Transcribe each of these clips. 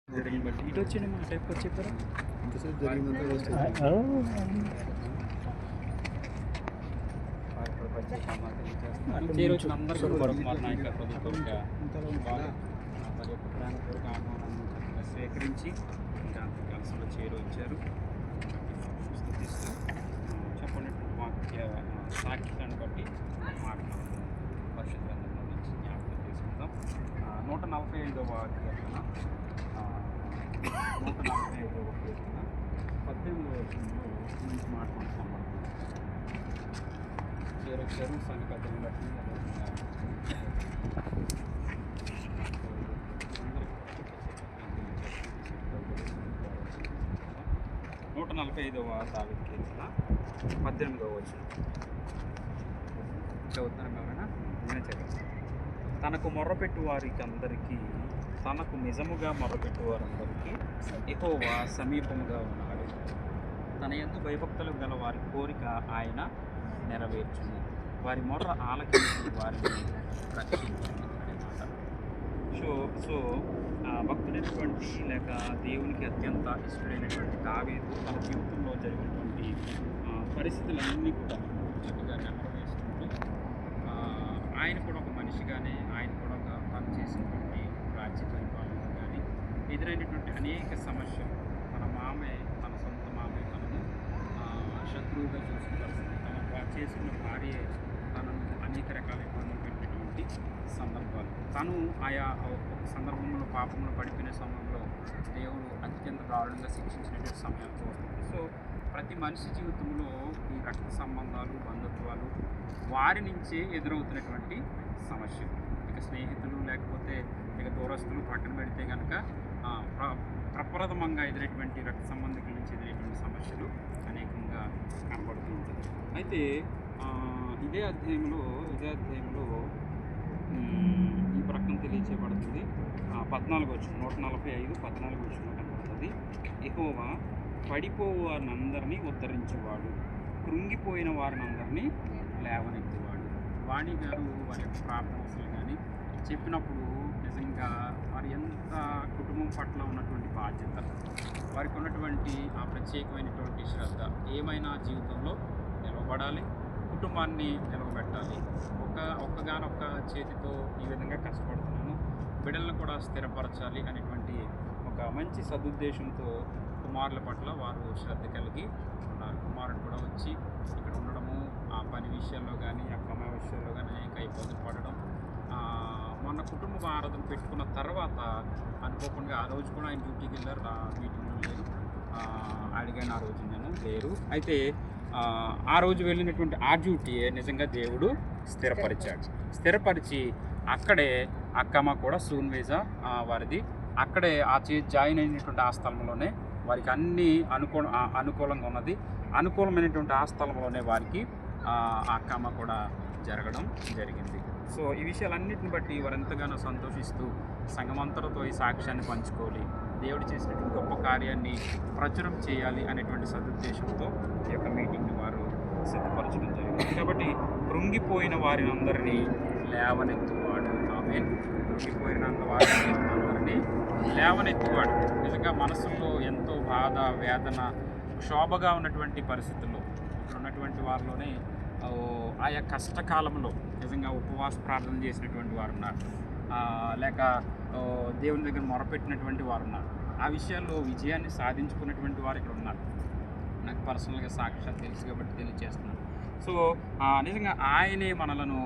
జరిగింది బట్టి ఇటు వచ్చి మా టైప్కి వచ్చి చెప్పారా ఇంతసేపు జరిగిందంతా వేస్ట్ చేరొచ్చిన అందరికీ కొరకు మా నాయకత్వం కొరగా వారి యొక్క ప్రాణపూర్వక ఆహ్వానాన్ని చక్కగా స్వీకరించి దాంతో కలిసిలో చేరొచ్చారు స్థుతిస్తూ చెప్పినటువంటి వాక్య సాక్షితాన్ని బట్టి మాట్లాడుతున్నాం పరిశుద్ధ గ్రంథంలో నుంచి జ్ఞాపకం చేసుకుందాం. 145వ కీర్తన 145వ కీర్తన 18వ వచనంలో నుంచి మాట్లాడుతాం. చేరొచ్చారు సంఘ పెద్దలను బట్టి అందరికీ 145వ దావీదు కీర్తన 18వ వచనం చదువుతున్నాను కావాలన్నా నేను చదివాను. తనకు మొర్రపెట్టు వారికి అందరికీ తనకు నిజముగా మొర్రపెట్టు వారందరికీ యెహోవా సమీపముగా ఉన్నాడు. తన యందు భయభక్తులు గల వారి కోరిక ఆయన నెరవేర్చును. వారి మొర్ర ఆలకించి వారిని రక్షించును అన్నమాట. సో భక్తుడైనటువంటి లేక దేవునికి అత్యంత ఇష్టమైనటువంటి దావీదు తన జీవితంలో జరిగినటువంటి పరిస్థితులన్నీ కూడా చక్కగా నెరవేరుస్తుంటూ ఆయన కూడా ఒక మనిషిగానే ఆయన కూడా ఒక తను చేసినటువంటి రాజ్య పరిపాలనలో కానీ ఎదురైనటువంటి అనేక సమస్యలు తన మామే తన సొంత మామే తనను శత్రువుగా చూసిన పరిస్థితి తన చేసుకున్న భార్య తనను అనేక రకాల ఇబ్బందులు పెట్టినటువంటి సందర్భాలు తను ఆయా ఒక సందర్భంలో పాపంలో పడిపోయిన సమయంలో దేవుడు అత్యంత దారుణంగా శిక్షించినటువంటి సమయాలు చూస్తుంది. సో ప్రతి మనిషి జీవితంలో ఈ రక్త సంబంధాలు బంధుత్వాలు వారి నుంచే ఎదురవుతున్నటువంటి సమస్య. ఇక స్నేహితులు లేకపోతే ఇక దూరస్తులు పక్కన పెడితే కనుక ప్రప్రథమంగా ఎదురేటువంటి రక్త సంబంధికుల నుంచి ఎదురేటువంటి సమస్యలు అనేకంగా కనబడుతూ ఉంటుంది. అయితే ఇదే అధ్యాయంలో ఈ ప్రక్కన తెలియచేయబడుతుంది 14 వచనం 145 14 వచనంలో కనబడుతుంది. యెహోవా పడిపోవు వారిని అందరినీ ఉద్ధరించేవాడు, కృంగిపోయిన వారిని అందరినీ లేవనెత్తేవాడు. వాణి గారు వారి యొక్క ప్రార్థనలు కానీ చెప్పినప్పుడు నిజంగా వారి ఎంత కుటుంబం పట్ల ఉన్నటువంటి బాధ్యత, వారికి ఉన్నటువంటి ఆ ప్రత్యేకమైనటువంటి శ్రద్ధ, ఏమైనా జీవితంలో నిలవబడాలి, కుటుంబాన్ని నిలవబెట్టాలి, ఒక్కగానొక్క చేతితో ఈ విధంగా కష్టపడుతున్నాను, బిడ్డలను కూడా స్థిరపరచాలి అనేటువంటి ఒక మంచి సదుద్దేశంతో కుమారుల పట్ల వారు శ్రద్ధ కలిగి ఉన్నారు. కుమారుడు కూడా వచ్చి ఇక్కడ ఉండడము, ఆ పని విషయాల్లో కానీ ఆ కమా విషయాల్లో కానీ అనేక ఇబ్బందులు పడడం, మొన్న కుటుంబ ఆరాధన పెట్టుకున్న తర్వాత అనుకోకుండా ఆ రోజు కూడా ఆయన డ్యూటీకి వెళ్ళారు, మీటింగ్లో లేరు, అడిగాను ఆ రోజు నేను లేరు. అయితే ఆ రోజు వెళ్ళినటువంటి ఆ డ్యూటీయే నిజంగా దేవుడు స్థిరపరిచి అక్కడే అక్కమ్మ కూడా సూన్ వీసా వారిది అక్కడే జాయిన్ అయినటువంటి ఆ స్థలంలోనే వారికి అన్నీ అనుకూలంగా ఉన్నది. అనుకూలమైనటువంటి ఆ స్థలంలోనే వారికి ఆ అక్కమ్మ కూడా జరగడం జరిగింది. సో ఈ విషయాలన్నింటిని బట్టి వారు ఎంతగానో సంతోషిస్తూ సంఘమంతటితో ఈ సాక్ష్యాన్ని పంచుకోవాలి, దేవుడు చేసినటువంటి గొప్ప కార్యాన్ని ప్రచురం చేయాలి అనేటువంటి సదుద్దేశంతో ఈ యొక్క మీటింగ్ని వారు సిద్ధపరచడం జరిగింది. కాబట్టి కృంగిపోయిన వారిని అందరినీ లేవనెత్తువాడు. ఆమేన్. కృంగిపోయిన వారిని అందరినీ లేవనెత్తువాడు. నిజంగా మనసులో ఎంతో బాధ, వేదన, క్షోభగా ఉన్నటువంటి పరిస్థితుల్లో ఇక్కడ ఉన్నటువంటి వారిలోనే ఆయా కష్టకాలంలో నిజంగా ఉపవాస ప్రార్థన చేసినటువంటి వారు ఉన్నారు, లేక దేవుని దగ్గర మొరపెట్టినటువంటి వారు ఉన్నారు. ఆ విషయాల్లో విజయాన్ని సాధించుకున్నటువంటి వారు ఇక్కడ ఉన్నారు. నాకు పర్సనల్గా సాక్షాత్ తెలుసు కాబట్టి తెలియజేస్తున్నాను. సో నిజంగా ఆయనే మనలను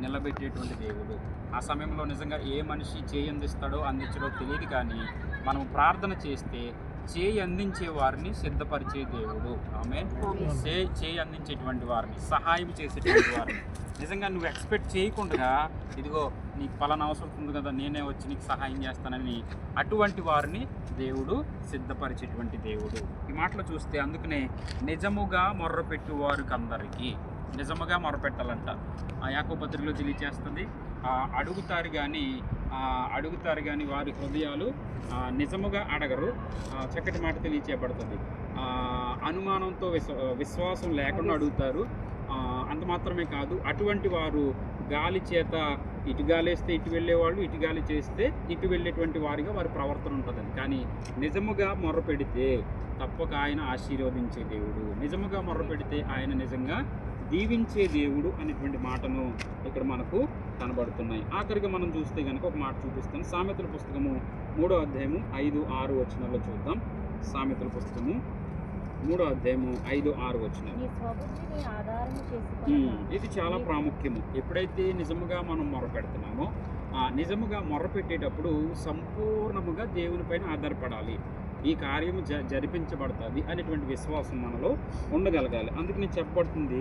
నిలబెట్టేటువంటి దేవుడు. ఆ సమయంలో నిజంగా ఏ మనిషి చేయి అందిస్తాడో అందించడో తెలియదు, కానీ మనం ప్రార్థన చేస్తే చేయి అందించే వారిని సిద్ధపరిచే దేవుడు. ఆమేన్. చేయి అందించేటువంటి వారిని, సహాయం చేసేటువంటి వారిని, నిజంగా నువ్వు ఎక్స్పెక్ట్ చేయకుండా ఇదిగో నీకు పలానా అవసరం ఉంది కదా నేనే వచ్చి నీకు సహాయం చేస్తానని అటువంటి వారిని దేవుడు సిద్ధపరిచేటువంటి దేవుడు. ఈ మాటలు చూస్తే అందుకనే నిజముగా మొర్రపెట్టు వారికి అందరికీ నిజముగా మొరపెట్టాలంట. యాకోబు పత్రికలో తెలియజేస్తుంది, అడుగుతారు కానీ వారి హృదయాలు నిజముగా అడగరు. చక్కటి మాట తెలియచేయబడుతుంది. అనుమానంతో విశ్వాసం లేకుండా అడుగుతారు. అంత మాత్రమే కాదు, అటువంటి వారు గాలి చేత ఇటు గాలి వేస్తే ఇటు వెళ్ళేవాళ్ళు, ఇటు గాలి చేస్తే ఇటు వెళ్ళేటువంటి వారిగా వారి ప్రవర్తన ఉంటుందని. కానీ నిజముగా మొర్ర పెడితే తప్పక ఆయన ఆశీర్వదించే దేవుడు, నిజముగా మొర్ర పెడితే ఆయన నిజంగా దీవించే దేవుడు అనేటువంటి మాటను ఇక్కడ మనకు కనబడుతున్నాయి. ఆఖరిగా మనం చూస్తే కనుక ఒక మాట చూపిస్తాను. సామెతల పుస్తకము 3వ అధ్యాయము 5-6 వచనాల్లో చూద్దాం. సామెతల పుస్తకము 3వ అధ్యాయము 5-6 వచనాలు. ఇది చాలా ప్రాముఖ్యము. ఎప్పుడైతే నిజముగా మనం మొర్ర పెడుతున్నామో, నిజముగా మొర్ర పెట్టేటప్పుడు సంపూర్ణముగా దేవుని పైన ఆధారపడాలి. ఈ కార్యము జరిపించబడుతుంది అనేటువంటి విశ్వాసం మనలో ఉండగలగాలి. అందుకు నేను చెప్పబడుతుంది,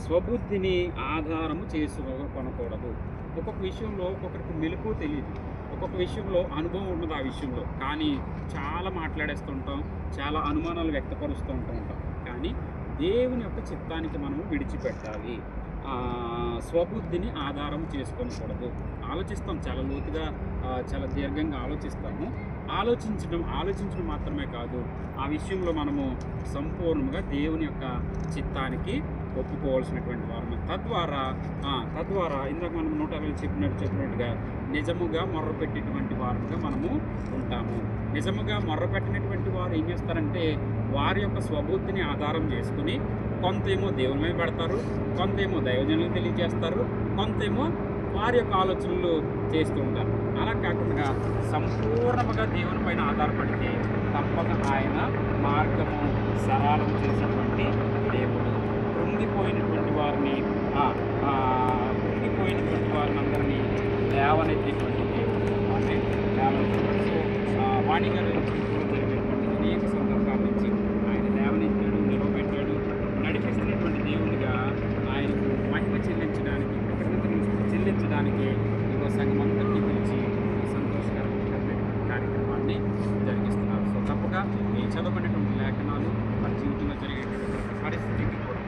స్వబుద్ధిని ఆధారము చేసుకొనకూడదు. ఒక్కొక్క విషయంలో ఒక్కొక్కరికి మెలకు తెలియదు, ఒక్కొక్క విషయంలో అనుభవం ఉన్నది ఆ విషయంలో, కానీ చాలా మాట్లాడేస్తుంటాం, చాలా అనుమానాలు వ్యక్తపరుస్తూ ఉంటాం. కానీ దేవుని యొక్క చిత్తానికి మనము విడిచిపెట్టాలి. స్వబుద్ధిని ఆధారం చేసుకోకూడదు. ఆలోచిస్తాం, చాలా లోతుగా, చాలా దీర్ఘంగా ఆలోచిస్తాము. ఆలోచించడం మాత్రమే కాదు, ఆ విషయంలో మనము సంపూర్ణంగా దేవుని యొక్క చిత్తానికి ఒప్పుకోవాల్సినటువంటి వారము. తద్వారా ఇందాక మనం 150 చెప్పినట్టుగా నిజముగా మొర్ర పెట్టేటువంటి వారుగా మనము ఉంటాము. నిజముగా మొర్ర పెట్టినటువంటి వారు ఏం చేస్తారంటే వారి యొక్క స్వబుద్ధిని ఆధారం చేసుకుని కొంతేమో దేవుని మీద పెడతారు, కొంతేమో దైవజనులకు తెలియజేస్తారు, కొంతేమో వారి యొక్క ఆలోచనలు చేస్తూ ఉంటారు. అలా కాకుండా సంపూర్ణంగా దేవుని పైన ఆధారపడితే తప్పక ఆయన మార్గము సరళం చేసేటువంటి దేవుడు. కృంగిపోయినటువంటి వారిని అందరినీ లేవనెత్తేటువంటి దేవుడు. అంటే వాణి గారు జరిగినటువంటి అనేక సందర్భాల నుంచి ఆయన లేవనెత్తాడు, నిలవబెట్టాడు. నడిపిస్తున్నటువంటి దేవునిగా ఆయనకు మహిమ చెల్లించడానికి, చెల్లించడానికి ఇంకో సంఘం అందరినీ పిలిచి ఈ సంతోషకరమైనటువంటి కార్యక్రమాన్ని జరిగిస్తున్నారు. సో తప్పక ఈ చదవబడినటువంటి లేఖనాలు వారి జీవితంలో జరిగేటటువంటి పరిస్థితికి కూడా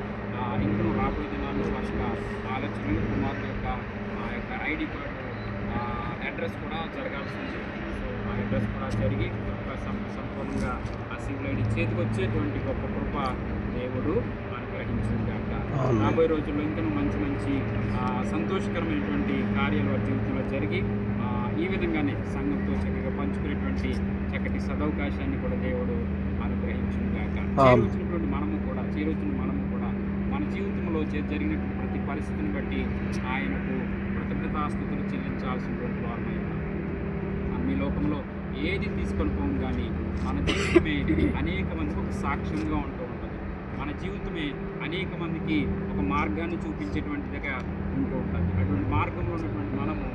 ఇంకనూ రాబోయే దినాల్లో వారి యొక్క ఆలోచనలు, కుమారుడు యొక్క ఐడి కార్డు అడ్రస్ కూడా జరగాల్సింది. సో ఆ అడ్రస్ కూడా జరిగి సంపూర్ణంగా ఆ సివిల్ ఐడి చేతికి వచ్చేటువంటి గొప్ప కృప దేవుడు అనుగ్రహించింది కాక. రాబోయే రోజుల్లో ఇంకా మంచి సంతోషకరమైనటువంటి కార్యాలు వారి జీవితంలో జరిగి ఈ విధంగానే సంఘంతో చక్కగా పంచుకునేటువంటి చక్కటి సదవకాశాన్ని కూడా దేవుడు అనుగ్రహించింది కాక. చేరొచ్చినటువంటి మనము కూడా మన జీవితంలో జరిగినటువంటి ప్రతి పరిస్థితిని బట్టి ఆయనకు కృతజ్ఞతాస్తుతులు చెల్లించాల్సినటువంటి వారమై ఉన్నాం. మనం ఈ లోకంలో ఏది తీసుకొని పోం కానీ మన జీవితమే అనేక మందికి ఒక సాక్ష్యంగా ఉంటూ ఉంటుంది. మన జీవితమే అనేక మందికి ఒక మార్గాన్ని చూపించేటువంటిదిగా ఉంటూ ఉంటుంది. అటువంటి మార్గంలో ఉన్నటువంటి మనము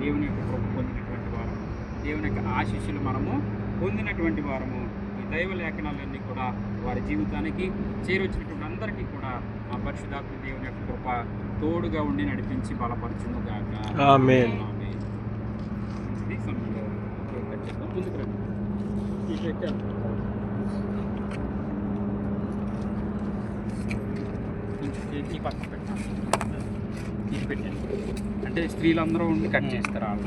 దేవుని యొక్క కృప పొందినటువంటి వారము, దేవుని యొక్క ఆశీస్సులు మనము పొందినటువంటి వారము. ఈ దైవ లేఖనాలన్నీ కూడా వారి జీవితానికి చేరొచ్చినటువంటి అందరికీ కూడా ఆ పరిశుద్ధాత్మ దేవుని యొక్క కృప తోడుగా ఉండి నడిపించి బలపరచును గాక. ఆమేన్. ఇది సమయంలో ముందుకు రండి. ఈ పక్కన పెట్టాను, ఇది పెట్టాను. అంటే స్త్రీలందరూ ఉండి కట్ చేస్తారు వాళ్ళ